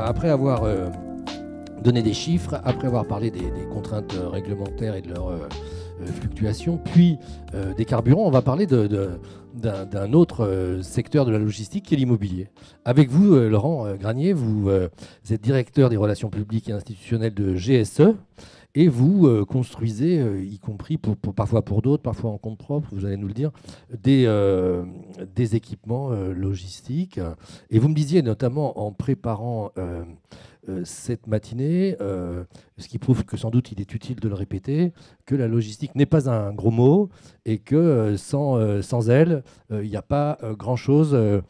Après avoir donné des chiffres, après avoir parlé des contraintes réglementaires et de leur fluctuation, puis des carburants, on va parler d'un autre secteur de la logistique qui est l'immobilier. Avec vous, Laurent Granier, vous êtes directeur des relations publiques et institutionnelles de GSE et vous construisez, y compris parfois pour d'autres, parfois en compte propre, vous allez nous le dire, des équipements logistiques. Et vous me disiez notamment en préparant cette matinée, ce qui prouve que sans doute il est utile de le répéter, que la logistique n'est pas un gros mot et que sans elle, il n'y a pas grand-chose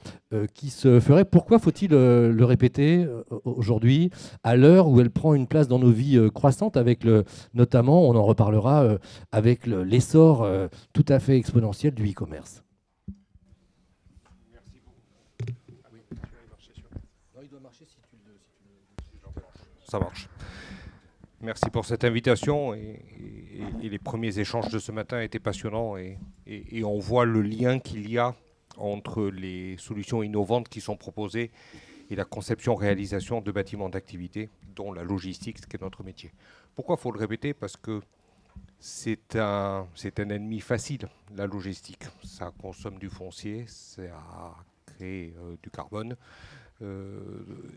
qui se ferait. Pourquoi faut-il le répéter aujourd'hui, à l'heure où elle prend une place dans nos vies croissantes, avec notamment, on en reparlera, avec l'essor tout à fait exponentiel du e-commerce? Ça marche. Merci pour cette invitation et les premiers échanges de ce matin étaient passionnants et on voit le lien qu'il y a entre les solutions innovantes qui sont proposées et la conception-réalisation de bâtiments d'activité, dont la logistique, ce qui est notre métier. Pourquoi faut le répéter? Parce que c'est un ennemi facile, la logistique. Ça consomme du foncier, ça crée du carbone.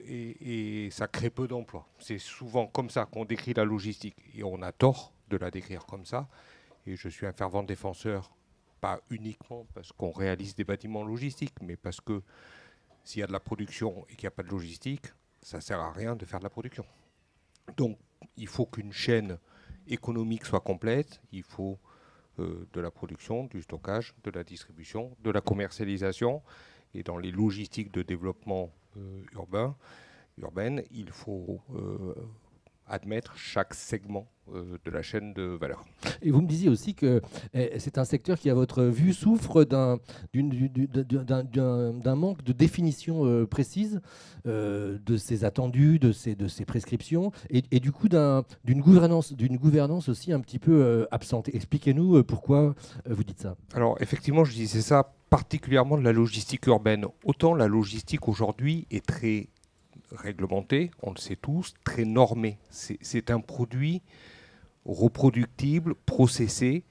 Et ça crée peu d'emplois. C'est souvent comme ça qu'on décrit la logistique. Et on a tort de la décrire comme ça. Et je suis un fervent défenseur, pas uniquement parce qu'on réalise des bâtiments logistiques, mais parce que s'il y a de la production et qu'il n'y a pas de logistique, ça ne sert à rien de faire de la production. Donc il faut qu'une chaîne économique soit complète. Il faut de la production, du stockage, de la distribution, de la commercialisation. Et dans les logistiques de développement urbaine, il faut admettre chaque segment de la chaîne de valeur. Et vous me disiez aussi que c'est un secteur qui, à votre vue, souffre d'un manque de définition précise de ses attendus, de ses prescriptions, et du coup d'une gouvernance aussi un petit peu absente. Expliquez-nous pourquoi vous dites ça. Alors effectivement, je disais ça particulièrement de la logistique urbaine. Autant la logistique aujourd'hui est très réglementée, on le sait tous, très normée. C'est un produit reproductible, processé,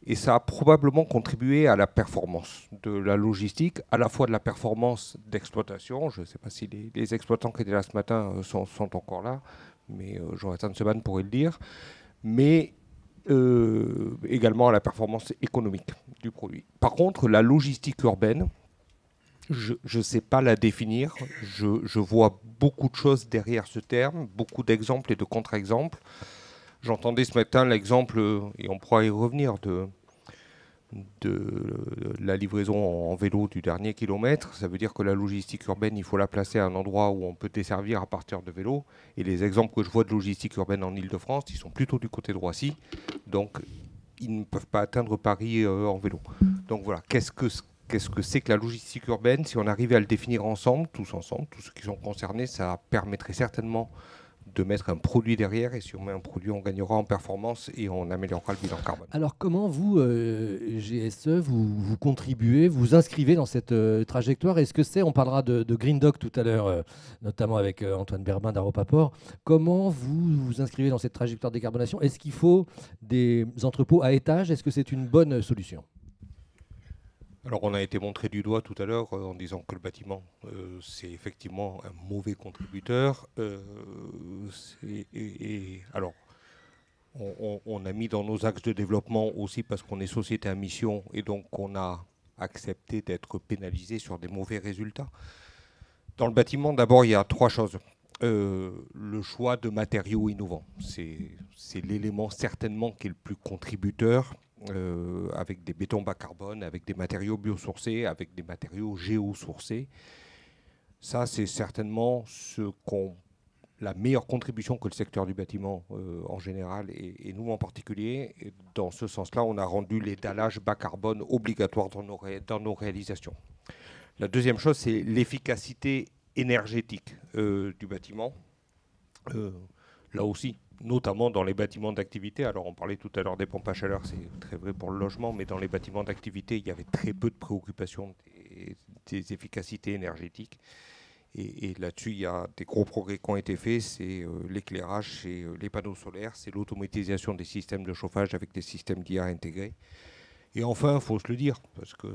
et ça a probablement contribué à la performance de la logistique, à la fois de la performance d'exploitation. Je ne sais pas si les exploitants qui étaient là ce matin sont encore là, mais Jonathan Seban pourrait le dire, mais également à la performance économique du produit. Par contre, la logistique urbaine, je ne sais pas la définir. Je vois beaucoup de choses derrière ce terme, beaucoup d'exemples et de contre-exemples. J'entendais ce matin l'exemple, et on pourra y revenir, de la livraison en vélo du dernier kilomètre. Ça veut dire que la logistique urbaine, il faut la placer à un endroit où on peut desservir à partir de vélo. Et les exemples que je vois de logistique urbaine en Ile-de-France, ils sont plutôt du côté de Roissy. Donc, ils ne peuvent pas atteindre Paris en vélo. Donc voilà, qu'est-ce que c'est que la logistique urbaine? Si on arrivait à le définir ensemble, tous ceux qui sont concernés, ça permettrait certainement de mettre un produit derrière, et si on met un produit, on gagnera en performance et on améliorera le bilan carbone. Alors comment vous, GSE, vous contribuez, vous inscrivez dans cette trajectoire? Est-ce que on parlera de Green Dock tout à l'heure, notamment avec Antoine Berbin d'Aropaport. Comment vous inscrivez dans cette trajectoire de décarbonation? Est-ce qu'il faut des entrepôts à étage? Est-ce que c'est une bonne solution? Alors on a été montré du doigt tout à l'heure en disant que le bâtiment, c'est effectivement un mauvais contributeur. Alors, on a mis dans nos axes de développement aussi parce qu'on est société à mission et donc on a accepté d'être pénalisé sur des mauvais résultats. Dans le bâtiment, d'abord, il y a trois choses. Le choix de matériaux innovants, c'est l'élément certainement qui est le plus contributeur. Avec des bétons bas carbone, avec des matériaux biosourcés, avec des matériaux géosourcés. Ça, c'est certainement la meilleure contribution que le secteur du bâtiment en général et nous en particulier. Et dans ce sens-là, on a rendu les dallages bas carbone obligatoires dans nos réalisations. La deuxième chose, c'est l'efficacité énergétique du bâtiment. Là aussi, notamment dans les bâtiments d'activité. Alors on parlait tout à l'heure des pompes à chaleur, c'est très vrai pour le logement, mais dans les bâtiments d'activité, il y avait très peu de préoccupations des efficacités énergétiques. Et là-dessus, il y a des gros progrès qui ont été faits, c'est l'éclairage, c'est les panneaux solaires, c'est l'automatisation des systèmes de chauffage avec des systèmes d'IA intégrés. Et enfin, il faut se le dire, parce que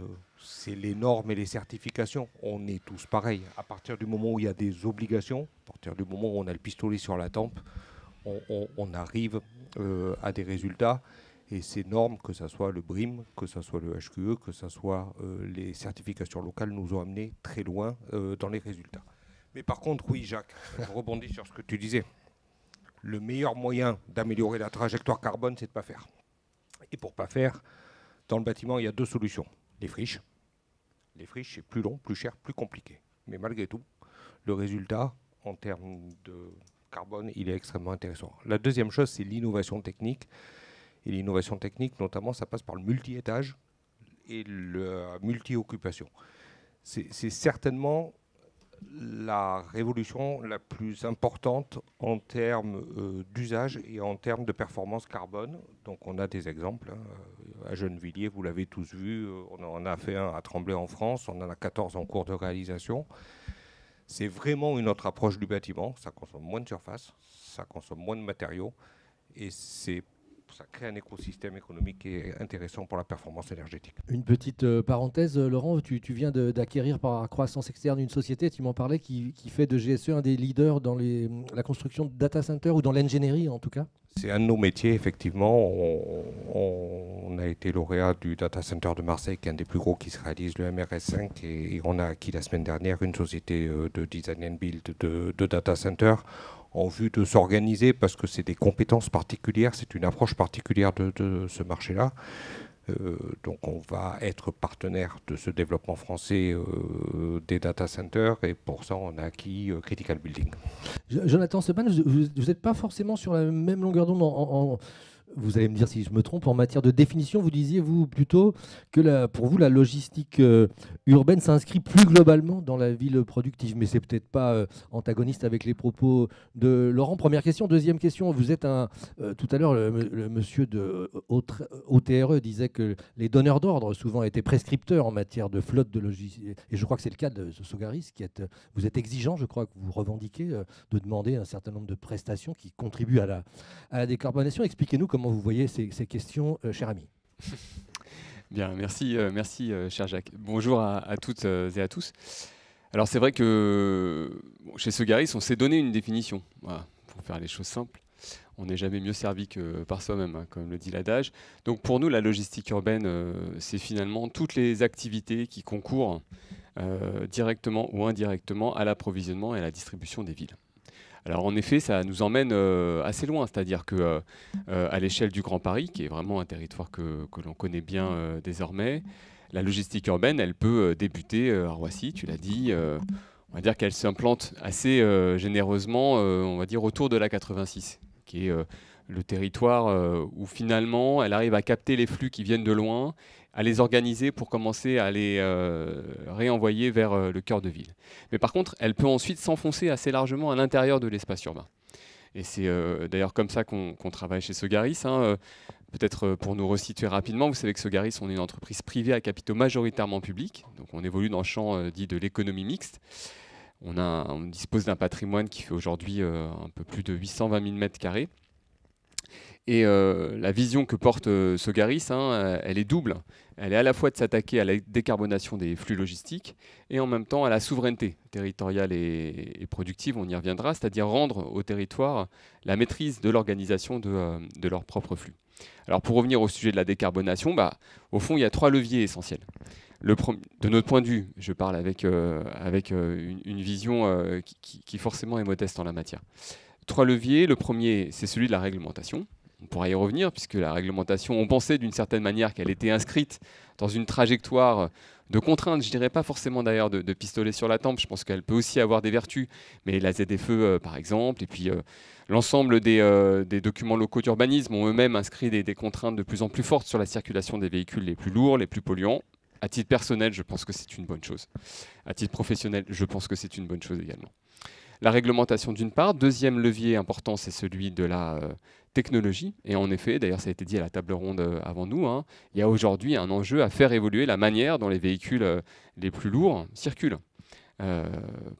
c'est les normes et les certifications. On est tous pareils. À partir du moment où il y a des obligations, à partir du moment où on a le pistolet sur la tempe, on arrive à des résultats. Et ces normes, que ce soit le BRIM, que ce soit le HQE, que ce soit les certifications locales, nous ont amené très loin dans les résultats. Mais par contre, oui, Jacques, je rebondis sur ce que tu disais. Le meilleur moyen d'améliorer la trajectoire carbone, c'est de ne pas faire. Et pour ne pas faire, dans le bâtiment, il y a deux solutions. Les friches. Les friches, c'est plus long, plus cher, plus compliqué. Mais malgré tout, le résultat, en termes de carbone, il est extrêmement intéressant. La deuxième chose, c'est l'innovation technique. Et l'innovation technique, notamment, ça passe par le multi-étage et la multi-occupation. C'est certainement la révolution la plus importante en termes d'usage et en termes de performance carbone. Donc on a des exemples. À Gennevilliers, vous l'avez tous vu, on en a fait un à Tremblay en France, on en a 14 en cours de réalisation. C'est vraiment une autre approche du bâtiment. Ça consomme moins de surface, ça consomme moins de matériaux et ça crée un écosystème économique qui est intéressant pour la performance énergétique. Une petite parenthèse, Laurent, tu viens d'acquérir par croissance externe une société, tu m'en parlais, qui fait de GSE un des leaders dans la construction de data centers ou dans l'ingénierie en tout cas. C'est un de nos métiers, effectivement. On a été lauréat du data center de Marseille, qui est un des plus gros qui se réalise, le MRS5, et on a acquis la semaine dernière une société de design and build de data center en vue de s'organiser parce que c'est des compétences particulières, c'est une approche particulière de ce marché-là. Donc on va être partenaire de ce développement français des data centers et pour ça on a acquis Critical Building. Jonathan Seban, vous n'êtes pas forcément sur la même longueur d'onde vous allez me dire si je me trompe, en matière de définition, vous disiez, vous, plutôt, que pour vous, la logistique urbaine s'inscrit plus globalement dans la ville productive. Mais c'est peut-être pas antagoniste avec les propos de Laurent. Première question. Deuxième question, vous êtes tout à l'heure, le monsieur de OTRE disait que les donneurs d'ordre, souvent, étaient prescripteurs en matière de flotte de logistique. Et je crois que c'est le cas de Sogaris. Vous êtes exigeant, je crois, que vous revendiquez de demander un certain nombre de prestations qui contribuent à la décarbonation. Expliquez-nous comment vous voyez ces questions, cher ami. Bien, merci cher Jacques. Bonjour à toutes et à tous. Alors c'est vrai que chez Sogaris, on s'est donné une définition, voilà, pour faire les choses simples. On n'est jamais mieux servi que par soi-même, hein, comme le dit l'adage. Donc pour nous, la logistique urbaine, c'est finalement toutes les activités qui concourent directement ou indirectement à l'approvisionnement et à la distribution des villes. Alors en effet, ça nous emmène assez loin, c'est-à-dire que à l'échelle du Grand Paris, qui est vraiment un territoire que l'on connaît bien désormais, la logistique urbaine, elle peut débuter à Roissy, tu l'as dit. On va dire qu'elle s'implante assez généreusement, on va dire autour de la 86, qui est le territoire où finalement elle arrive à capter les flux qui viennent de loin, à les organiser pour commencer à les réenvoyer vers le cœur de ville. Mais par contre, elle peut ensuite s'enfoncer assez largement à l'intérieur de l'espace urbain. Et c'est d'ailleurs comme ça qu'on travaille chez Sogaris. Hein. Peut-être pour nous resituer rapidement, vous savez que Sogaris, on est une entreprise privée à capitaux majoritairement publics. Donc on évolue dans le champ dit de l'économie mixte. On dispose d'un patrimoine qui fait aujourd'hui un peu plus de 820 000 m². Et la vision que porte Sogaris, hein, elle est double. Elle est à la fois de s'attaquer à la décarbonation des flux logistiques et en même temps à la souveraineté territoriale et productive, on y reviendra, c'est-à-dire rendre aux territoires la maîtrise de l'organisation de leurs propres flux. Alors pour revenir au sujet de la décarbonation, au fond il y a 3 leviers essentiels. De notre point de vue, je parle avec une vision qui forcément est modeste en la matière. 3 leviers, le premier c'est celui de la réglementation. On pourra y revenir, puisque la réglementation, on pensait d'une certaine manière qu'elle était inscrite dans une trajectoire de contraintes, je dirais pas forcément d'ailleurs de pistolet sur la tempe, je pense qu'elle peut aussi avoir des vertus, mais la ZFE par exemple, et puis l'ensemble des documents locaux d'urbanisme ont eux-mêmes inscrit des contraintes de plus en plus fortes sur la circulation des véhicules les plus lourds, les plus polluants. À titre personnel, je pense que c'est une bonne chose. À titre professionnel, je pense que c'est une bonne chose également. La réglementation d'une part. Deuxième levier important, c'est celui de la technologie. Et en effet, d'ailleurs ça a été dit à la table ronde avant nous, hein, il y a aujourd'hui un enjeu à faire évoluer la manière dont les véhicules les plus lourds circulent.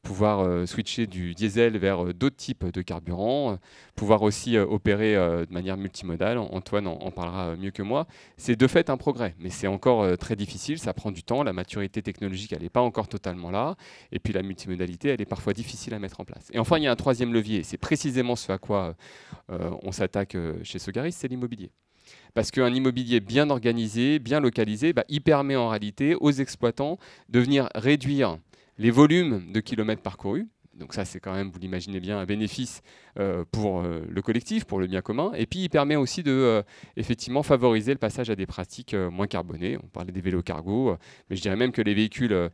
pouvoir switcher du diesel vers d'autres types de carburants, pouvoir aussi opérer de manière multimodale. Antoine en parlera mieux que moi. C'est de fait un progrès, mais c'est encore très difficile, ça prend du temps, la maturité technologique elle n'est pas encore totalement là, et puis la multimodalité elle est parfois difficile à mettre en place. Et enfin il y a un troisième levier, c'est précisément ce à quoi on s'attaque chez Sogaris, c'est l'immobilier. Parce qu'un immobilier bien organisé, bien localisé, il permet en réalité aux exploitants de venir réduire les volumes de kilomètres parcourus. Donc ça, c'est quand même, vous l'imaginez bien, un bénéfice pour le collectif, pour le bien commun. Et puis, il permet aussi de effectivement favoriser le passage à des pratiques moins carbonées. On parlait des vélos cargo, mais je dirais même que les véhicules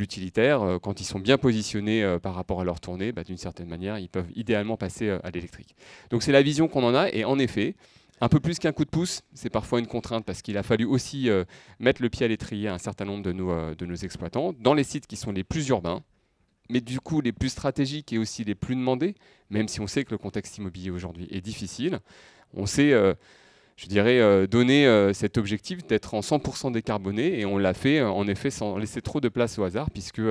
utilitaires, quand ils sont bien positionnés par rapport à leur tournée, d'une certaine manière, ils peuvent idéalement passer à l'électrique. Donc c'est la vision qu'on en a. Et en effet, un peu plus qu'un coup de pouce, c'est parfois une contrainte parce qu'il a fallu aussi mettre le pied à l'étrier à un certain nombre de nos exploitants dans les sites qui sont les plus urbains, mais du coup les plus stratégiques et aussi les plus demandés, même si on sait que le contexte immobilier aujourd'hui est difficile. On sait, je dirais, donner cet objectif d'être en 100% décarboné, et on l'a fait en effet sans laisser trop de place au hasard, puisque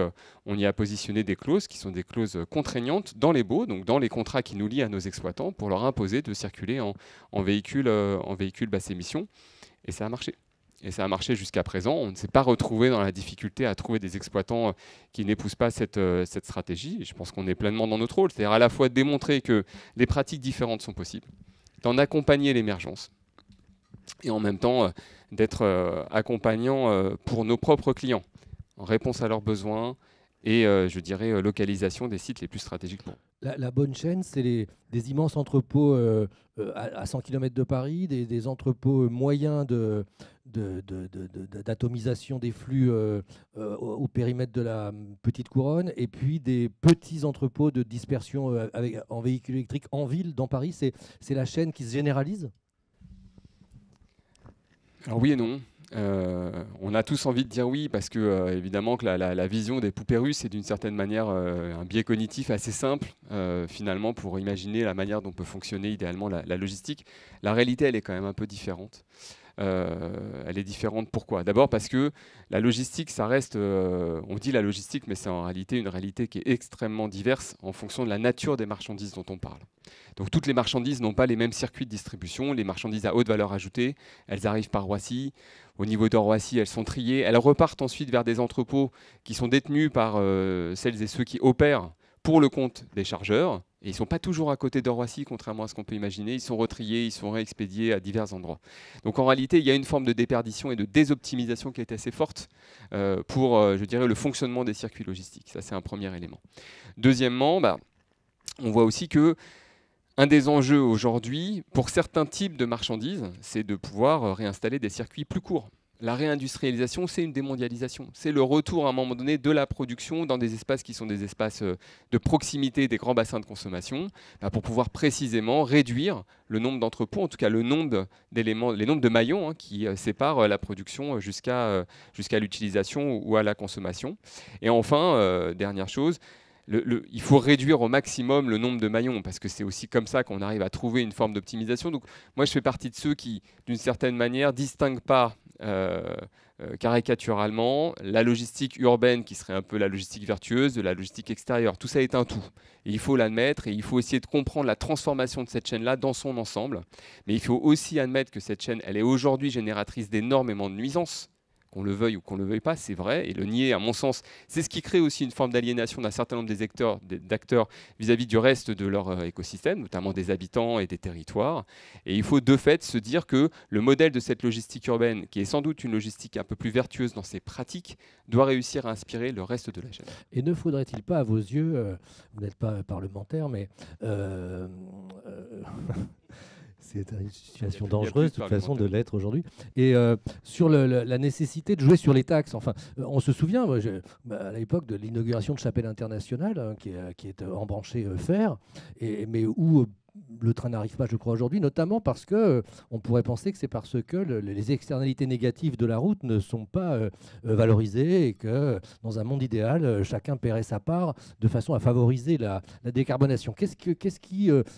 on y a positionné des clauses qui sont des clauses contraignantes dans les baux, donc dans les contrats qui nous lient à nos exploitants, pour leur imposer de circuler en véhicule basse émission, et ça a marché. Et ça a marché jusqu'à présent. On ne s'est pas retrouvé dans la difficulté à trouver des exploitants qui n'épousent pas cette stratégie. Et je pense qu'on est pleinement dans notre rôle, c'est-à-dire à la fois démontrer que des pratiques différentes sont possibles, d'en accompagner l'émergence, et en même temps d'être accompagnant pour nos propres clients, en réponse à leurs besoins et, je dirais, localisation des sites les plus stratégiques pour eux. La bonne chaîne, c'est des immenses entrepôts à 100 km de Paris, des entrepôts moyens d'atomisation des flux au périmètre de la petite couronne, et puis des petits entrepôts de dispersion en véhicules électriques en ville, dans Paris. C'est la chaîne qui se généralise ? Alors oui et non. On a tous envie de dire oui parce que évidemment que la vision des poupées russes est d'une certaine manière un biais cognitif assez simple finalement pour imaginer la manière dont peut fonctionner idéalement la logistique. La réalité elle est quand même un peu différente. Elle est différente pourquoi ? D'abord parce que la logistique, ça reste, on dit la logistique, mais c'est en réalité une réalité qui est extrêmement diverse en fonction de la nature des marchandises dont on parle. Donc toutes les marchandises n'ont pas les mêmes circuits de distribution. Les marchandises à haute valeur ajoutée, elles arrivent par Roissy. Au niveau de Roissy, elles sont triées. Elles repartent ensuite vers des entrepôts qui sont détenus par celles et ceux qui opèrent pour le compte des chargeurs. Et ils ne sont pas toujours à côté de Roissy, contrairement à ce qu'on peut imaginer. Ils sont retriés, ils sont réexpédiés à divers endroits. Donc en réalité, il y a une forme de déperdition et de désoptimisation qui est assez forte pour, je dirais, le fonctionnement des circuits logistiques. Ça, c'est un premier élément. Deuxièmement, on voit aussi que un des enjeux aujourd'hui, pour certains types de marchandises, c'est de pouvoir réinstaller des circuits plus courts. La réindustrialisation, c'est une démondialisation. C'est le retour à un moment donné de la production dans des espaces qui sont des espaces de proximité des grands bassins de consommation, pour pouvoir précisément réduire le nombre d'entrepôts, en tout cas le nombre d'éléments, les nombres de maillons qui séparent la production jusqu'à l'utilisation ou à la consommation. Et enfin, dernière chose, il faut réduire au maximum le nombre de maillons parce que c'est aussi comme ça qu'on arrive à trouver une forme d'optimisation. Donc moi, je fais partie de ceux qui, d'une certaine manière, distinguent pas caricaturalement la logistique urbaine qui serait un peu la logistique vertueuse de la logistique extérieure. Tout ça est un tout. Et il faut l'admettre et il faut essayer de comprendre la transformation de cette chaîne-là dans son ensemble. Mais il faut aussi admettre que cette chaîne, elle est aujourd'hui génératrice d'énormément de nuisances. Qu'on le veuille ou qu'on ne le veuille pas, c'est vrai. Et le nier, à mon sens, c'est ce qui crée aussi une forme d'aliénation d'un certain nombre d'acteurs vis-à-vis du reste de leur écosystème, notamment des habitants et des territoires. Et il faut de fait se dire que le modèle de cette logistique urbaine, qui est sans doute une logistique un peu plus vertueuse dans ses pratiques, doit réussir à inspirer le reste de la chaîne. Et ne faudrait-il pas, à vos yeux, vous n'êtes pas parlementaire, mais... c'est une situation dangereuse, de toute façon, de l'être aujourd'hui. Et sur la nécessité de jouer sur les taxes. Enfin, on se souvient, à l'époque de l'inauguration de Chapelle Internationale, qui est embranchée fer, mais où le train n'arrive pas, je crois, aujourd'hui, notamment parce qu'on pourrait penser que c'est parce que les externalités négatives de la route ne sont pas valorisées et que, dans un monde idéal, chacun paierait sa part de façon à favoriser la décarbonation.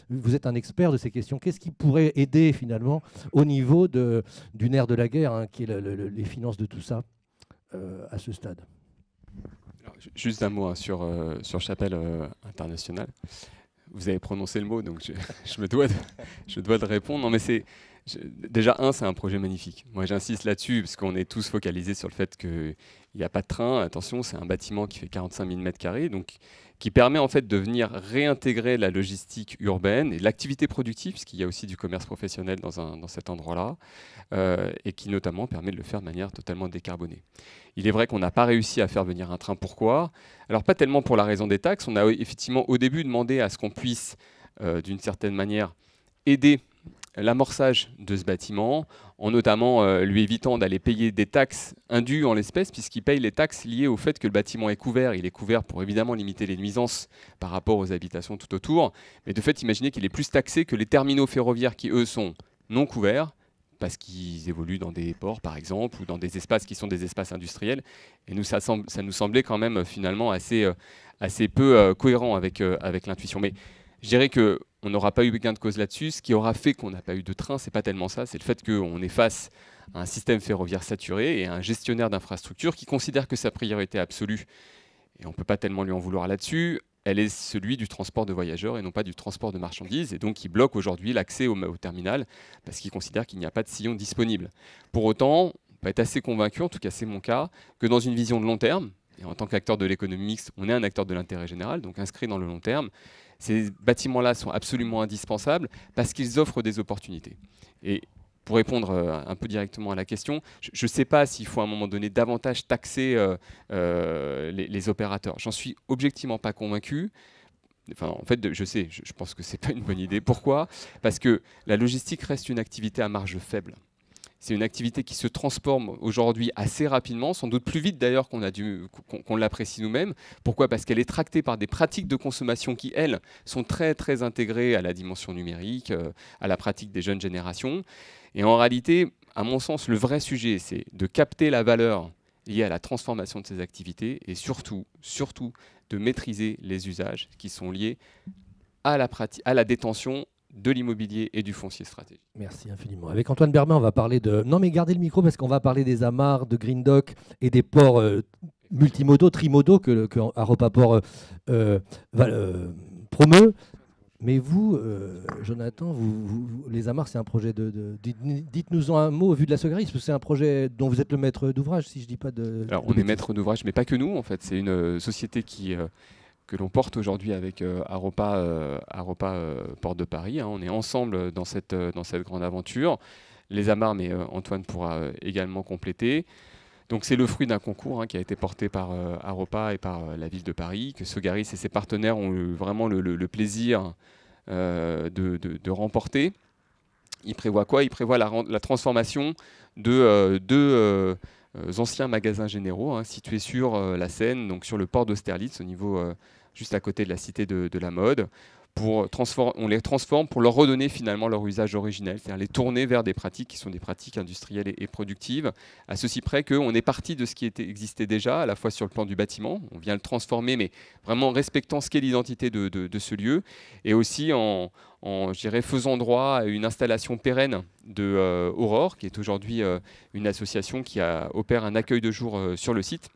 Vous êtes un expert de ces questions. Qu'est-ce qui pourrait aider, finalement, au niveau du nerf de la guerre, qui est les finances de tout ça, à ce stade ? Juste un mot hein, sur Chapelle International. Vous avez prononcé le mot, donc je me dois de répondre. Non, mais déjà, c'est un projet magnifique. Moi, j'insiste là-dessus, parce qu'on est tous focalisés sur le fait qu'il n'y a pas de train. Attention, c'est un bâtiment qui fait 45 000 m², donc qui permet en fait de venir réintégrer la logistique urbaine et l'activité productive, puisqu'il y a aussi du commerce professionnel dans cet endroit-là, et qui notamment permet de le faire de manière totalement décarbonée. Il est vrai qu'on n'a pas réussi à faire venir un train. Pourquoi? Alors pas tellement pour la raison des taxes. On a effectivement au début demandé à ce qu'on puisse, d'une certaine manière, aider l'amorçage de ce bâtiment, en notamment lui évitant d'aller payer des taxes indues en l'espèce, puisqu'il paye les taxes liées au fait que le bâtiment est couvert. Il est couvert pour évidemment limiter les nuisances par rapport aux habitations tout autour. Mais de fait, imaginez qu'il est plus taxé que les terminaux ferroviaires qui, eux, sont non couverts, parce qu'ils évoluent dans des ports, par exemple, ou dans des espaces qui sont des espaces industriels. Et nous, ça nous semblait quand même finalement assez peu cohérent avec l'intuition. Mais je dirais qu'on n'aura pas eu gain de cause là-dessus. Ce qui aura fait qu'on n'a pas eu de train, c'est pas tellement ça. C'est le fait qu'on est face à un système ferroviaire saturé et à un gestionnaire d'infrastructure qui considère que sa priorité absolue, et on ne peut pas tellement lui en vouloir là-dessus, elle est celui du transport de voyageurs et non pas du transport de marchandises. Et donc, il bloque aujourd'hui l'accès au terminal parce qu'il considère qu'il n'y a pas de sillon disponible. Pour autant, on peut être assez convaincu, en tout cas c'est mon cas, que dans une vision de long terme, et en tant qu'acteur de l'économie mixte, on est un acteur de l'intérêt général, donc inscrit dans le long terme, ces bâtiments-là sont absolument indispensables parce qu'ils offrent des opportunités. Et pour répondre un peu directement à la question, je ne sais pas s'il faut à un moment donné davantage taxer les opérateurs. J'en suis objectivement pas convaincu. Enfin, en fait, je pense que ce n'est pas une bonne idée. Pourquoi? Parce que la logistique reste une activité à marge faible. C'est une activité qui se transforme aujourd'hui assez rapidement, sans doute plus vite d'ailleurs qu'on l'apprécie nous-mêmes. Pourquoi? Parce qu'elle est tractée par des pratiques de consommation qui, elles, sont très, très intégrées à la dimension numérique, à la pratique des jeunes générations. Et en réalité, à mon sens, le vrai sujet, c'est de capter la valeur liée à la transformation de ces activités et surtout de maîtriser les usages qui sont liés à la détention de l'immobilier et du foncier stratégique. Merci infiniment. Avec Antoine Bermin, on va parler de... Non mais gardez le micro parce qu'on va parler des amarres, de Green Dock et des ports multimodaux, trimodaux que Aropaport promeut. Mais vous, Jonathan, les amarres, c'est un projet dites-nous-en un mot au vu de la Sogaris, parce que c'est un projet dont vous êtes le maître d'ouvrage, si je ne dis pas de... Alors, on est maître d'ouvrage, mais pas que nous, en fait. C'est une société que l'on porte aujourd'hui avec Aropa Porte de Paris. Hein. On est ensemble dans cette grande aventure. Les amarres, mais Antoine pourra également compléter. Donc c'est le fruit d'un concours qui a été porté par Aropa et par la ville de Paris, que Sogaris et ses partenaires ont eu vraiment le plaisir de remporter. Il prévoit quoi? Il prévoit la transformation de deux anciens magasins généraux situés sur la Seine, donc sur le port d'Austerlitz, au niveau juste à côté de la cité de la mode. On les transforme pour leur redonner finalement leur usage originel, c'est-à-dire les tourner vers des pratiques qui sont des pratiques industrielles et productives, à ceci près qu'on est parti de ce qui existait déjà, à la fois sur le plan du bâtiment, on vient le transformer, mais vraiment respectant ce qu'est l'identité de ce lieu, et aussi je dirais, faisant droit à une installation pérenne de Aurore, qui est aujourd'hui une association qui opère un accueil de jour sur le site,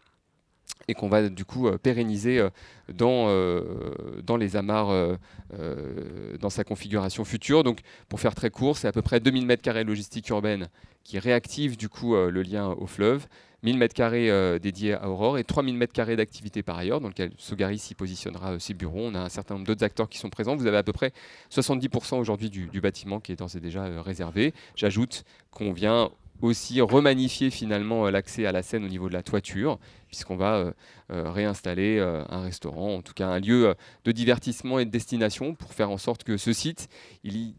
et qu'on va du coup pérenniser dans les amarres dans sa configuration future. Donc pour faire très court, c'est à peu près 2000 m² logistique urbaine qui réactive du coup le lien au fleuve, 1000 m² dédiés à Aurore et 3000 m² d'activité par ailleurs, dans lequel Sogaris s'y positionnera ses bureaux. On a un certain nombre d'autres acteurs qui sont présents. Vous avez à peu près 70% aujourd'hui du bâtiment qui est d'ores et déjà réservé. J'ajoute qu'on vient aussi remanifier finalement l'accès à la Seine au niveau de la toiture, puisqu'on va réinstaller un restaurant, en tout cas un lieu de divertissement et de destination, pour faire en sorte que ce site, il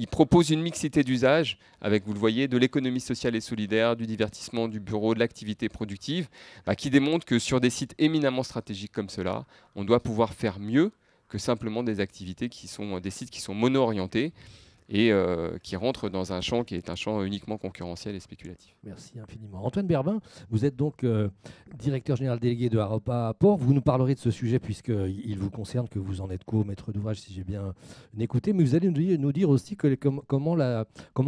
propose une mixité d'usages avec, vous le voyez, de l'économie sociale et solidaire, du divertissement, du bureau, de l'activité productive, qui démontre que sur des sites éminemment stratégiques comme cela, on doit pouvoir faire mieux que simplement des activités qui sont des sites qui sont mono-orientés. et qui rentre dans un champ qui est un champ uniquement concurrentiel et spéculatif. Merci infiniment. Antoine Berbin, vous êtes donc directeur général délégué de Haropa Port. Vous nous parlerez de ce sujet puisqu'il vous concerne, que vous en êtes co-maître d'ouvrage, si j'ai bien écouté. Mais vous allez nous dire aussi comment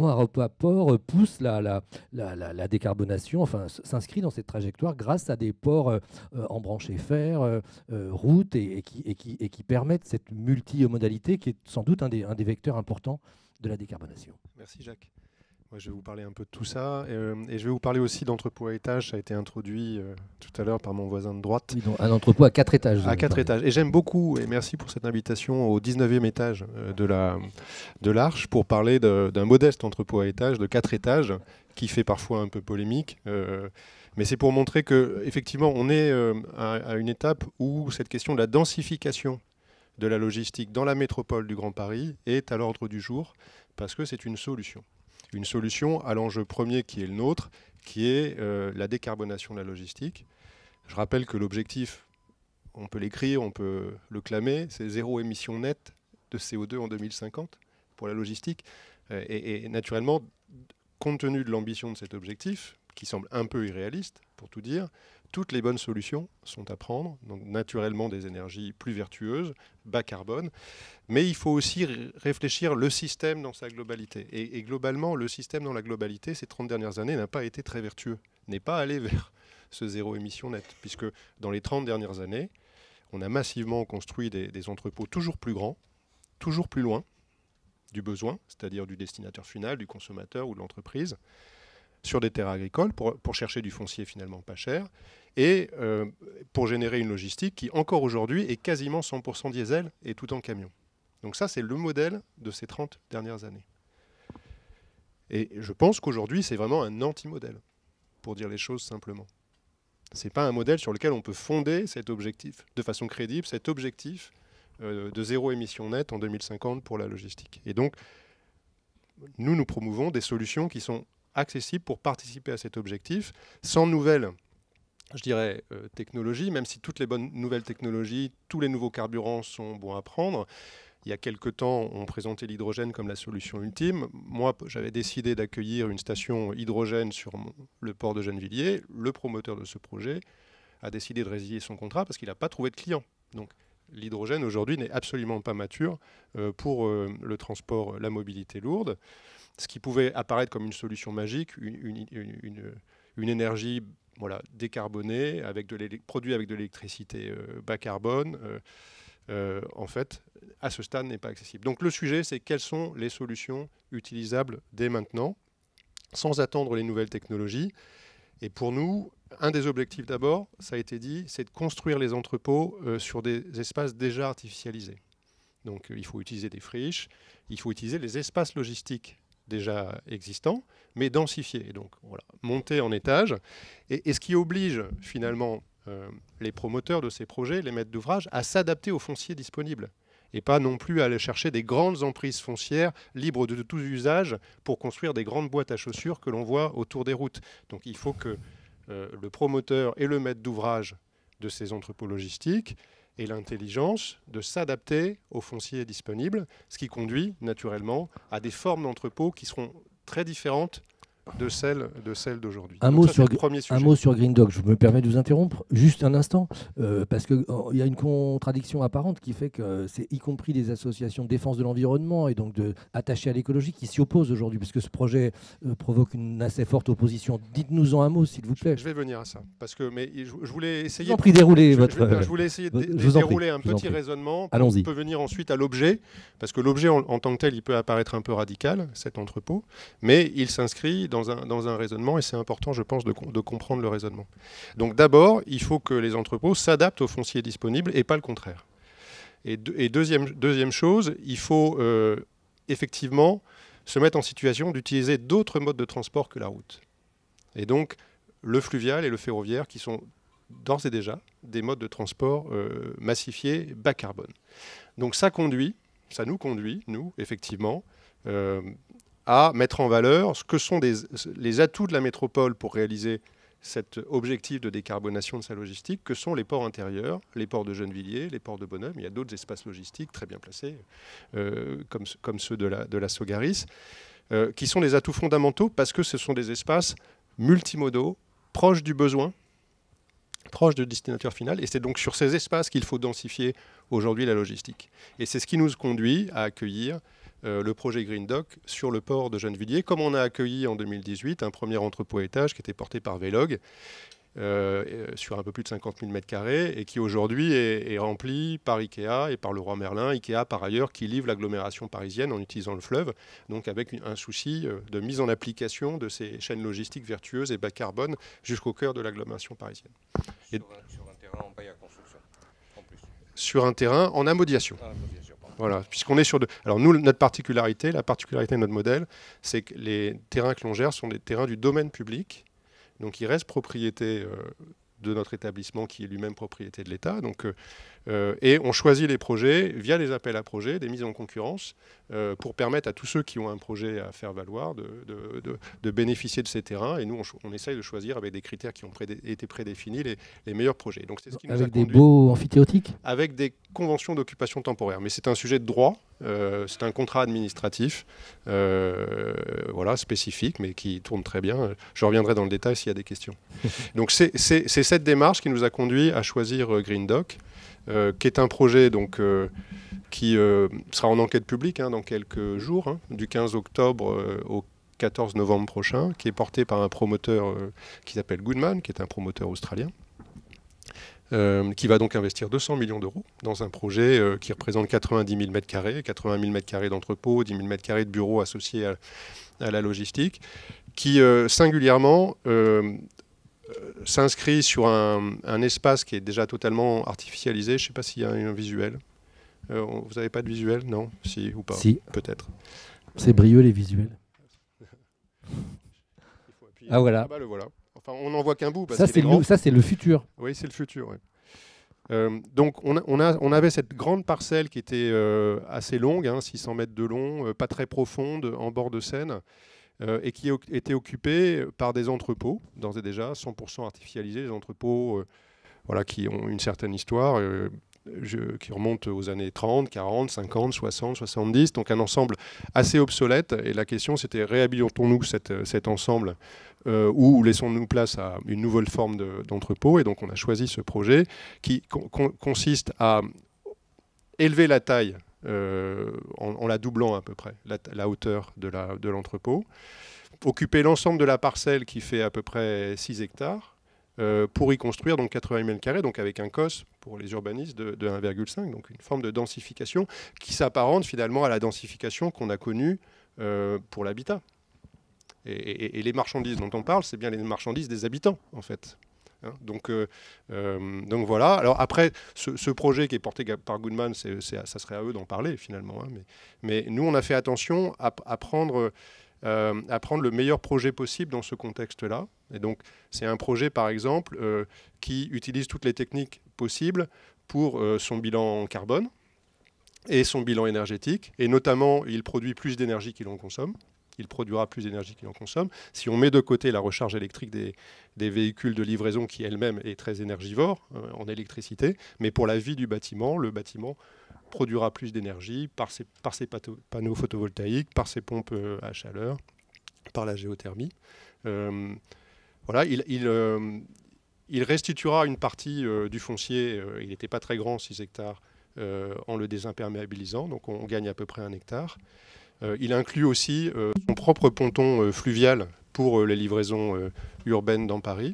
Haropa Port pousse la décarbonation, enfin s'inscrit dans cette trajectoire grâce à des ports embranchés fer, route et qui permettent cette multimodalité qui est sans doute un des vecteurs importants de la décarbonation. Merci Jacques. Moi, je vais vous parler un peu de tout ça et je vais vous parler aussi d'entrepôt à étage. Ça a été introduit tout à l'heure par mon voisin de droite. Oui, donc un entrepôt à 4 étages. À 4 étages. Et j'aime beaucoup, et merci pour cette invitation, au 19e étage de l'Arche pour parler d'un modeste entrepôt à étage de 4 étages qui fait parfois un peu polémique. Mais c'est pour montrer qu'effectivement, on est à une étape où cette question de la densification de la logistique dans la métropole du Grand Paris est à l'ordre du jour parce que c'est une solution. Une solution à l'enjeu premier qui est le nôtre, qui est la décarbonation de la logistique. Je rappelle que l'objectif, on peut l'écrire, on peut le clamer, c'est 0 émission nette de CO2 en 2050 pour la logistique. Et naturellement, compte tenu de l'ambition de cet objectif, qui semble un peu irréaliste, pour tout dire, toutes les bonnes solutions sont à prendre, donc naturellement des énergies plus vertueuses, bas carbone, mais il faut aussi réfléchir le système dans sa globalité. Et globalement, le système dans la globalité, ces 30 dernières années, n'a pas été très vertueux, n'est pas allé vers ce zéro émission net, puisque dans les 30 dernières années, on a massivement construit des entrepôts toujours plus grands, toujours plus loin du besoin, c'est-à-dire du destinataire final, du consommateur ou de l'entreprise, sur des terres agricoles pour chercher du foncier finalement pas cher et pour générer une logistique qui encore aujourd'hui est quasiment 100% diesel et tout en camion. Donc ça c'est le modèle de ces 30 dernières années. Et je pense qu'aujourd'hui c'est vraiment un anti-modèle, pour dire les choses simplement. Ce n'est pas un modèle sur lequel on peut fonder cet objectif de façon crédible, cet objectif de zéro émission nette en 2050 pour la logistique. Et donc nous promouvons des solutions qui sont accessible pour participer à cet objectif, sans nouvelles, je dirais, technologies, même si toutes les bonnes nouvelles technologies, tous les nouveaux carburants sont bons à prendre. Il y a quelque temps, on présentait l'hydrogène comme la solution ultime. Moi, j'avais décidé d'accueillir une station hydrogène sur le port de Gennevilliers. Le promoteur de ce projet a décidé de résilier son contrat parce qu'il n'a pas trouvé de client. Donc, l'hydrogène, aujourd'hui, n'est absolument pas mature pour le transport, la mobilité lourde. Ce qui pouvait apparaître comme une solution magique, une énergie décarbonée, produite avec de l'électricité bas carbone, en fait, à ce stade, n'est pas accessible. Donc le sujet, c'est quelles sont les solutions utilisables dès maintenant, sans attendre les nouvelles technologies. Et pour nous, un des objectifs d'abord, ça a été dit, c'est de construire les entrepôts sur des espaces déjà artificialisés. Donc il faut utiliser des friches, il faut utiliser les espaces logistiques déjà existants, mais densifiés. Donc voilà, monter en étage. Et ce qui oblige finalement les promoteurs de ces projets, les maîtres d'ouvrage, à s'adapter aux fonciers disponibles. Et pas non plus à aller chercher des grandes emprises foncières libres de tous usages pour construire des grandes boîtes à chaussures que l'on voit autour des routes. Donc il faut que le promoteur et le maître d'ouvrage de ces entrepôts logistiques aient l'intelligence de s'adapter aux fonciers disponibles, ce qui conduit naturellement à des formes d'entrepôts qui seront très différentes de celles d'aujourd'hui. Un mot sur Green Dog. Je me permets de vous interrompre juste un instant, parce qu'il y a une contradiction apparente qui fait que c'est y compris des associations de défense de l'environnement et donc attachées à l'écologie qui s'y opposent aujourd'hui, parce que ce projet provoque une assez forte opposition. Dites-nous-en un mot, s'il vous plaît. Je vais venir à ça, parce que je voulais essayer... Je voulais essayer de dérouler un petit raisonnement. Allons-y. On peut venir ensuite à l'objet, parce que l'objet en tant que tel, il peut apparaître un peu radical, cet entrepôt, mais il s'inscrit dans un raisonnement, et c'est important, je pense, de comprendre le raisonnement. Donc d'abord, il faut que les entrepôts s'adaptent aux fonciers disponibles et pas le contraire. Et deuxième chose, il faut effectivement se mettre en situation d'utiliser d'autres modes de transport que la route. Et donc le fluvial et le ferroviaire qui sont d'ores et déjà des modes de transport massifiés bas carbone. Donc ça nous conduit, effectivement, à mettre en valeur ce que sont les atouts de la métropole pour réaliser cet objectif de décarbonation de sa logistique, que sont les ports intérieurs, les ports de Gennevilliers, les ports de Bonhomme. Il y a d'autres espaces logistiques très bien placés, comme ceux de la Sogaris, qui sont des atouts fondamentaux parce que ce sont des espaces multimodaux, proches du besoin, proches du destinataire final. Et c'est donc sur ces espaces qu'il faut densifier aujourd'hui la logistique. Et c'est ce qui nous conduit à accueillir le projet Green Dock sur le port de Gennevilliers, comme on a accueilli en 2018 un premier entrepôt à étage qui était porté par Velog, sur un peu plus de 50 000 m² et qui aujourd'hui est rempli par Ikea et par Leroy Merlin. Ikea, par ailleurs, qui livre l'agglomération parisienne en utilisant le fleuve, donc avec un souci de mise en application de ces chaînes logistiques vertueuses et bas carbone jusqu'au cœur de l'agglomération parisienne. Et sur un terrain en bail à construction, en plus. Sur un terrain en amodiation. Ah, Voilà, puisqu'on est sur Alors nous, la particularité de notre modèle, c'est que les terrains que l'on gère sont des terrains du domaine public. Donc il reste propriété de notre établissement qui est lui-même propriété de l'État. Et on choisit les projets via les appels à projets, des mises en concurrence, pour permettre à tous ceux qui ont un projet à faire valoir de bénéficier de ces terrains. Et nous, on essaye de choisir avec des critères qui ont été prédéfinis les meilleurs projets. Donc, c'est ce qui nous a Avec des conduit, beaux amphithéotiques. avec des conventions d'occupation temporaire. Mais c'est un sujet de droit, c'est un contrat administratif voilà, spécifique, mais qui tourne très bien. Je reviendrai dans le détail s'il y a des questions. Donc c'est cette démarche qui nous a conduit à choisir Green Dock, qui est un projet donc, qui sera en enquête publique dans quelques jours, du 15 octobre au 14 novembre prochain, qui est porté par un promoteur qui s'appelle Goodman, qui est un promoteur australien. Qui va donc investir 200 millions d'euros dans un projet qui représente 90 000 m², 80 000 m² d'entrepôt, 10 000 m² de bureaux associés à la logistique, qui singulièrement s'inscrit sur un espace qui est déjà totalement artificialisé. Je ne sais pas s'il y a un visuel. Vous n'avez pas de visuel? Non? Si ou pas? Si. Peut-être. C'est brilleux les visuels. Ah voilà. Ah bah, le voilà. Enfin, on n'en voit qu'un bout. Parce Ça qu'il est grand. c'est le futur. Oui, c'est le futur. Ouais. Donc, on avait cette grande parcelle qui était assez longue, 600 mètres de long, pas très profonde, en bord de Seine, et qui était occupée par des entrepôts, d'ores et déjà, 100% artificialisés, des entrepôts voilà, qui ont une certaine histoire, qui remonte aux années 30, 40, 50, 60, 70, donc un ensemble assez obsolète. Et la question, c'était réhabilitons-nous cet ensemble ou laissons-nous place à une nouvelle forme d'entrepôt. Et donc, on a choisi ce projet qui consiste à élever la taille en la doublant à peu près, la hauteur de l'entrepôt, occuper l'ensemble de la parcelle qui fait à peu près 6 hectares, pour y construire donc 80 000 m², donc avec un COS pour les urbanistes de 1,5, donc une forme de densification qui s'apparente finalement à la densification qu'on a connue pour l'habitat. Et les marchandises dont on parle, c'est bien les marchandises des habitants, en fait. Donc voilà. Alors après, ce projet qui est porté par Goodman, ça serait à eux d'en parler finalement. Mais nous, on a fait attention à prendre le meilleur projet possible dans ce contexte-là. Et donc, c'est un projet, par exemple, qui utilise toutes les techniques possibles pour son bilan carbone et son bilan énergétique. Et notamment, il produit plus d'énergie qu'il en consomme. Il produira plus d'énergie qu'il en consomme. Si on met de côté la recharge électrique des véhicules de livraison qui elle-même est très énergivore en électricité, mais pour la vie du bâtiment, le bâtiment produira plus d'énergie par ses panneaux photovoltaïques, par ses pompes à chaleur, par la géothermie. Voilà, il restituera une partie du foncier, il n'était pas très grand, 6 hectares, en le désimperméabilisant, donc on gagne à peu près 1 hectare. Il inclut aussi son propre ponton fluvial pour les livraisons urbaines dans Paris.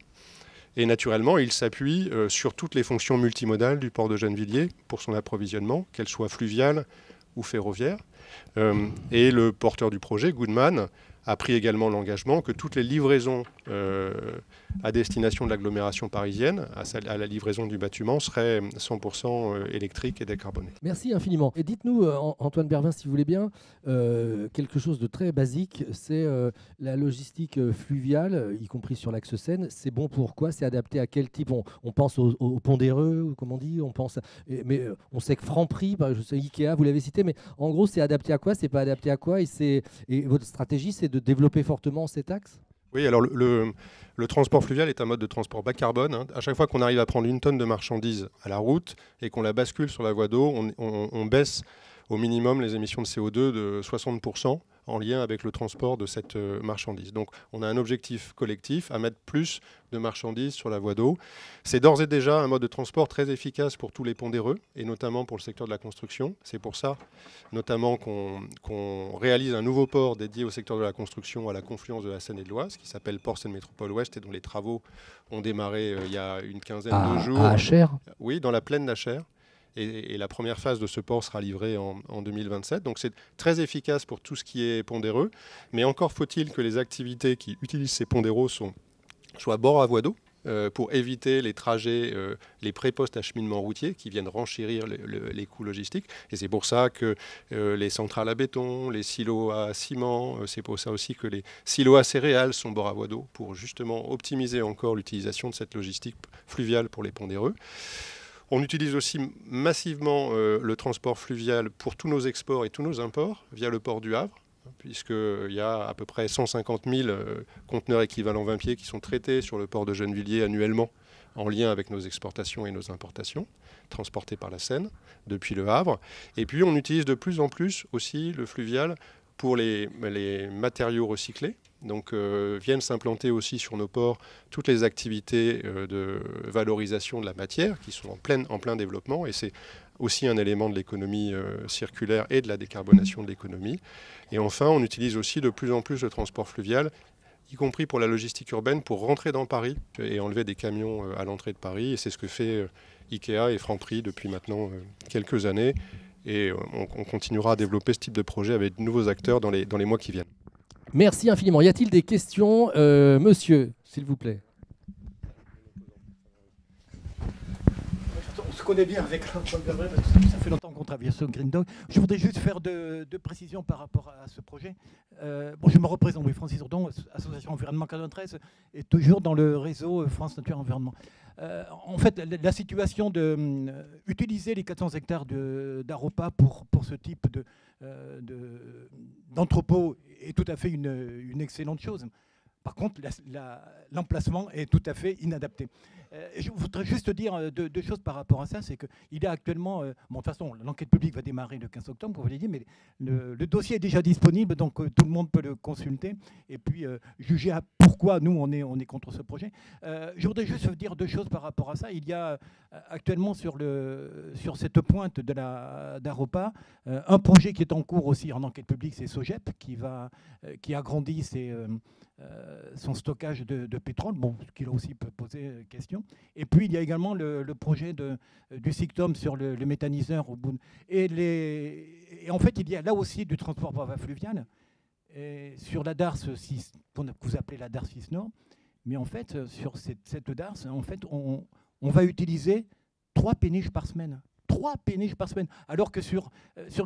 Et naturellement, il s'appuie sur toutes les fonctions multimodales du port de Gennevilliers pour son approvisionnement, qu'elles soient fluviales ou ferroviaires. Et le porteur du projet, Goodman, a pris également l'engagement que toutes les livraisons à destination de l'agglomération parisienne, à la livraison du bâtiment, seraient 100% électriques et décarbonées. Merci infiniment. Et dites-nous, Antoine Bervin, si vous voulez bien, quelque chose de très basique, c'est la logistique fluviale, y compris sur l'axe Seine. C'est bon pour quoi? C'est adapté à quel type? On pense au pont d'Ereux, comme on dit, mais on sait que Franprix, je sais Ikea, vous l'avez cité, mais en gros, c'est adapté à quoi? C'est pas adapté à quoi? Et votre stratégie, c'est de développer fortement cet axe? Oui, alors le transport fluvial est un mode de transport bas carbone. Hein. À chaque fois qu'on arrive à prendre une tonne de marchandises à la route et qu'on la bascule sur la voie d'eau, on baisse au minimum les émissions de CO2 de 60% en lien avec le transport de cette marchandise. Donc on a un objectif collectif à mettre plus de marchandises sur la voie d'eau. C'est d'ores et déjà un mode de transport très efficace pour tous les pondéreux, et notamment pour le secteur de la construction. C'est pour ça notamment qu'on réalise un nouveau port dédié au secteur de la construction à la confluence de la Seine et de l'Oise, qui s'appelle Port Seine Métropole Ouest, et dont les travaux ont démarré il y a une quinzaine de jours. À Achères ? Oui, dans la plaine d'Achères. Et la première phase de ce port sera livrée en 2027. Donc c'est très efficace pour tout ce qui est pondéreux. Mais encore faut-il que les activités qui utilisent ces pondéraux soient bord à voie d'eau pour éviter les trajets, les pré-postes acheminement routier qui viennent renchérir les coûts logistiques. Et c'est pour ça que les centrales à béton, les silos à ciment, c'est pour ça aussi que les silos à céréales sont bord à voie d'eau pour justement optimiser encore l'utilisation de cette logistique fluviale pour les pondéreux. On utilise aussi massivement le transport fluvial pour tous nos exports et tous nos imports via le port du Havre, puisqu'il y a à peu près 150 000 conteneurs équivalents 20 pieds qui sont traités sur le port de Gennevilliers annuellement en lien avec nos exportations et nos importations, transportés par la Seine depuis le Havre. Et puis on utilise de plus en plus aussi le fluvial pour les matériaux recyclés. Donc viennent s'implanter aussi sur nos ports toutes les activités de valorisation de la matière qui sont en plein développement, et c'est aussi un élément de l'économie circulaire et de la décarbonation de l'économie. Et enfin, on utilise aussi de plus en plus le transport fluvial, y compris pour la logistique urbaine, pour rentrer dans Paris et enlever des camions à l'entrée de Paris. Et c'est ce que fait Ikea et Franprix depuis maintenant quelques années. Et on continuera à développer ce type de projet avec de nouveaux acteurs dans les mois qui viennent. Merci infiniment. Y a-t-il des questions, monsieur, s'il vous plaît? On se connaît bien avec Antoine Galvray parce que ça fait longtemps qu'on travaille sur Green Dog. Je voudrais juste faire deux précisions par rapport à ce projet. Je me représente, oui, Francis Ourdon, Association Environnement 93, et toujours dans le réseau France Nature Environnement. En fait, la situation d'utiliser les 400 hectares d'Aropa pour ce type d'entrepôt est tout à fait une excellente chose. Par contre, l'emplacement est tout à fait inadapté. Je voudrais juste dire deux choses par rapport à ça. C'est qu'il est actuellement... de toute façon, l'enquête publique va démarrer le 15 octobre, comme vous l'avez dit, mais le dossier est déjà disponible, donc tout le monde peut le consulter et puis juger à pourquoi nous, on est contre ce projet. Je voudrais juste dire deux choses par rapport à ça. Il y a actuellement sur cette pointe d'Aropa un projet qui est en cours aussi en enquête publique, c'est SOGEP, qui agrandit son stockage de pétrole, ce qui là aussi peut poser question. Et puis il y a également le projet du SICTOM sur le méthaniseur au bout. Et en fait, il y a là aussi du transport par voie fluviale et sur la DARS 6, que vous appelez la DARS 6 Nord. Mais en fait, sur cette DARS, en fait, on va utiliser 3 péniches par semaine. 3 péniches par semaine. Alors que sur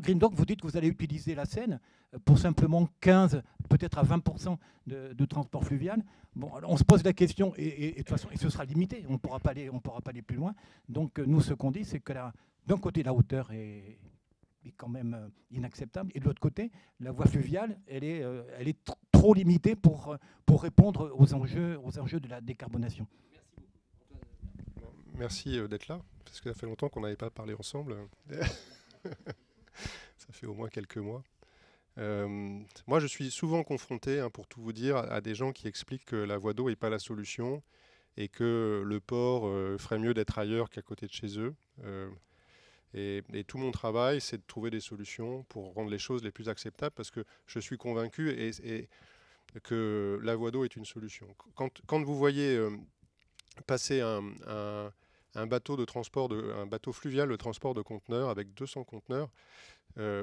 Green Dog, vous dites que vous allez utiliser la Seine pour simplement 15, peut-être à 20% de transport fluvial. Bon, alors on se pose la question, et de toute façon, et ce sera limité, on ne pourra pas aller plus loin. Donc nous, ce qu'on dit, c'est que d'un côté, la hauteur est quand même inacceptable, et de l'autre côté, la voie fluviale, elle est trop limitée pour répondre aux enjeux de la décarbonation. Merci d'être là, parce que ça fait longtemps qu'on n'avait pas parlé ensemble. Ça fait au moins quelques mois. Moi, je suis souvent confronté, pour tout vous dire, à des gens qui expliquent que la voie d'eau n'est pas la solution et que le port ferait mieux d'être ailleurs qu'à côté de chez eux. Et tout mon travail, c'est de trouver des solutions pour rendre les choses les plus acceptables, parce que je suis convaincu que la voie d'eau est une solution. Quand vous voyez passer un bateau de transport, un bateau fluvial de transport de conteneurs avec 200 conteneurs,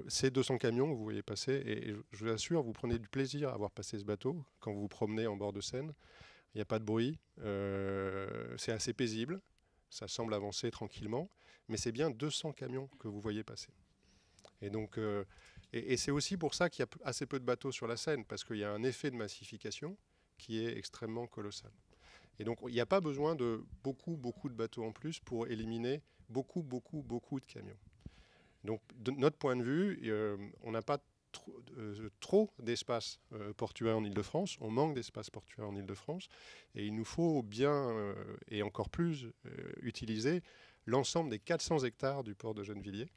c'est 200 camions que vous voyez passer, et je vous assure, vous prenez du plaisir à voir passer ce bateau quand vous vous promenez en bord de Seine. Il n'y a pas de bruit, c'est assez paisible, ça semble avancer tranquillement, mais c'est bien 200 camions que vous voyez passer. Et donc, et c'est aussi pour ça qu'il y a assez peu de bateaux sur la Seine, parce qu'il y a un effet de massification qui est extrêmement colossal. Et donc, il n'y a pas besoin de beaucoup de bateaux en plus pour éliminer beaucoup de camions. Donc, de notre point de vue, on n'a pas trop d'espace portuaire en Île-de-France, on manque d'espace portuaire en Île-de-France, et il nous faut bien, et encore plus, utiliser l'ensemble des 400 hectares du port de Gennevilliers,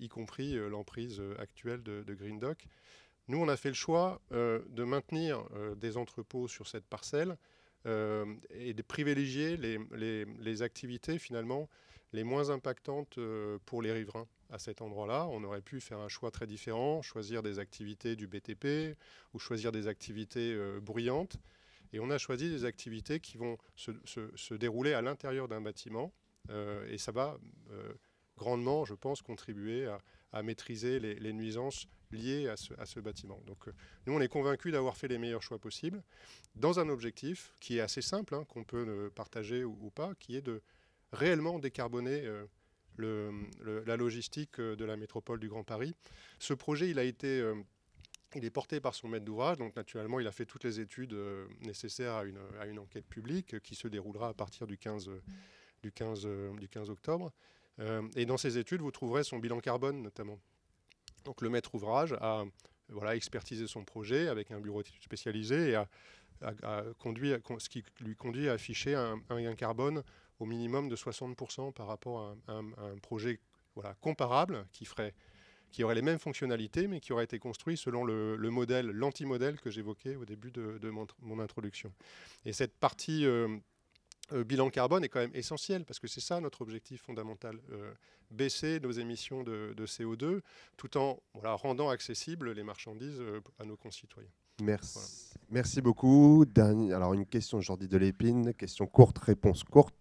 y compris l'emprise actuelle de Green Dock. Nous, on a fait le choix de maintenir des entrepôts sur cette parcelle et de privilégier les activités finalement les moins impactantes pour les riverains. À cet endroit-là, on aurait pu faire un choix très différent, choisir des activités du BTP ou choisir des activités bruyantes. Et on a choisi des activités qui vont se dérouler à l'intérieur d'un bâtiment. Et ça va grandement, je pense, contribuer à maîtriser les nuisances liées à ce bâtiment. Donc nous, on est convaincus d'avoir fait les meilleurs choix possibles dans un objectif qui est assez simple, hein, qu'on peut partager ou pas, qui est de réellement décarboner la logistique de la métropole du Grand Paris. Ce projet, il est porté par son maître d'ouvrage, donc naturellement, il a fait toutes les études nécessaires à une enquête publique qui se déroulera à partir du 15 octobre. Et dans ces études, vous trouverez son bilan carbone notamment. Donc le maître ouvrage a expertisé son projet avec un bureau d'études spécialisé et ce qui lui conduit à afficher un gain carbone au minimum de 60% par rapport à un projet comparable qui aurait les mêmes fonctionnalités mais qui aurait été construit selon l'anti-modèle que j'évoquais au début de mon introduction. Et cette partie bilan carbone est quand même essentielle parce que c'est ça notre objectif fondamental, baisser nos émissions de CO2 tout en rendant accessibles les marchandises à nos concitoyens. Merci. Voilà. Merci beaucoup. Alors une question de Jordi Delépine, question courte, réponse courte.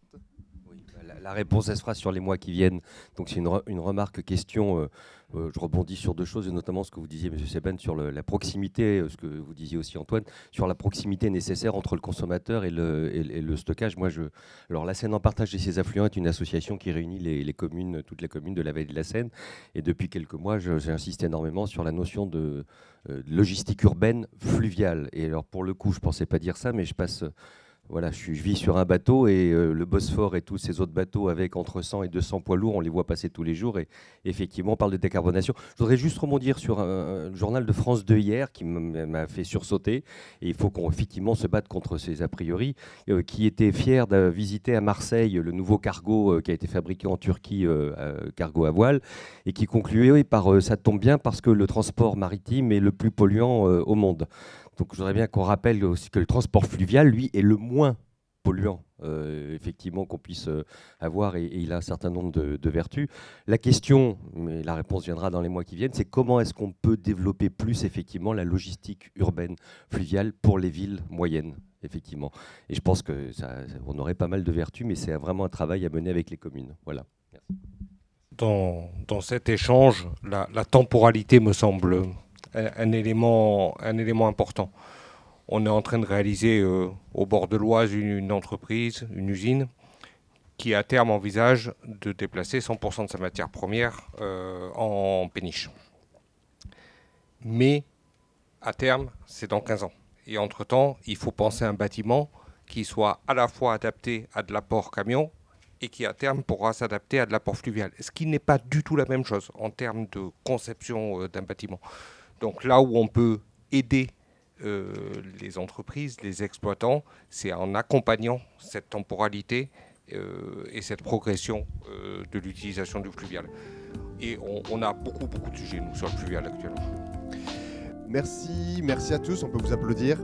Oui, la réponse, elle se fera sur les mois qui viennent. Donc c'est une remarque, question. Je rebondis sur deux choses, et notamment ce que vous disiez, M. Seban, sur la proximité, ce que vous disiez aussi, Antoine, sur la proximité nécessaire entre le consommateur et le stockage. Alors la Seine en partage et ses affluents est une association qui réunit toutes les communes de la vallée de la Seine. Et depuis quelques mois, j'insiste énormément sur la notion de logistique urbaine fluviale. Et alors pour le coup, je ne pensais pas dire ça, mais je vis sur un bateau et le Bosphore et tous ces autres bateaux avec entre 100 et 200 poids lourds, on les voit passer tous les jours et effectivement on parle de décarbonation. Je voudrais juste rebondir sur un journal de France 2 hier qui m'a fait sursauter, et il faut qu'on effectivement se batte contre ces a priori, qui était fier de visiter à Marseille le nouveau cargo qui a été fabriqué en Turquie, cargo à voile, et qui concluait par ça tombe bien parce que le transport maritime est le plus polluant au monde. Donc je voudrais bien qu'on rappelle aussi que le transport fluvial, lui, est le moins polluant, effectivement, qu'on puisse avoir, et il a un certain nombre de vertus. La question, mais la réponse viendra dans les mois qui viennent, c'est comment est-ce qu'on peut développer plus, effectivement, la logistique urbaine fluviale pour les villes moyennes, effectivement. Et je pense qu'on aurait pas mal de vertus, mais c'est vraiment un travail à mener avec les communes. Voilà. Merci. Dans cet échange, la temporalité me semble un élément important. On est en train de réaliser au bord de l'Oise une entreprise, une usine, qui à terme envisage de déplacer 100% de sa matière première en péniche. Mais à terme, c'est dans 15 ans. Et entre-temps, il faut penser à un bâtiment qui soit à la fois adapté à de l'apport camion et qui à terme pourra s'adapter à de l'apport fluvial. Ce qui n'est pas du tout la même chose en termes de conception d'un bâtiment. Donc là où on peut aider les entreprises, les exploitants, c'est en accompagnant cette temporalité et cette progression de l'utilisation du fluvial. Et on a beaucoup de sujets, nous, sur le fluvial actuellement. Merci à tous, on peut vous applaudir.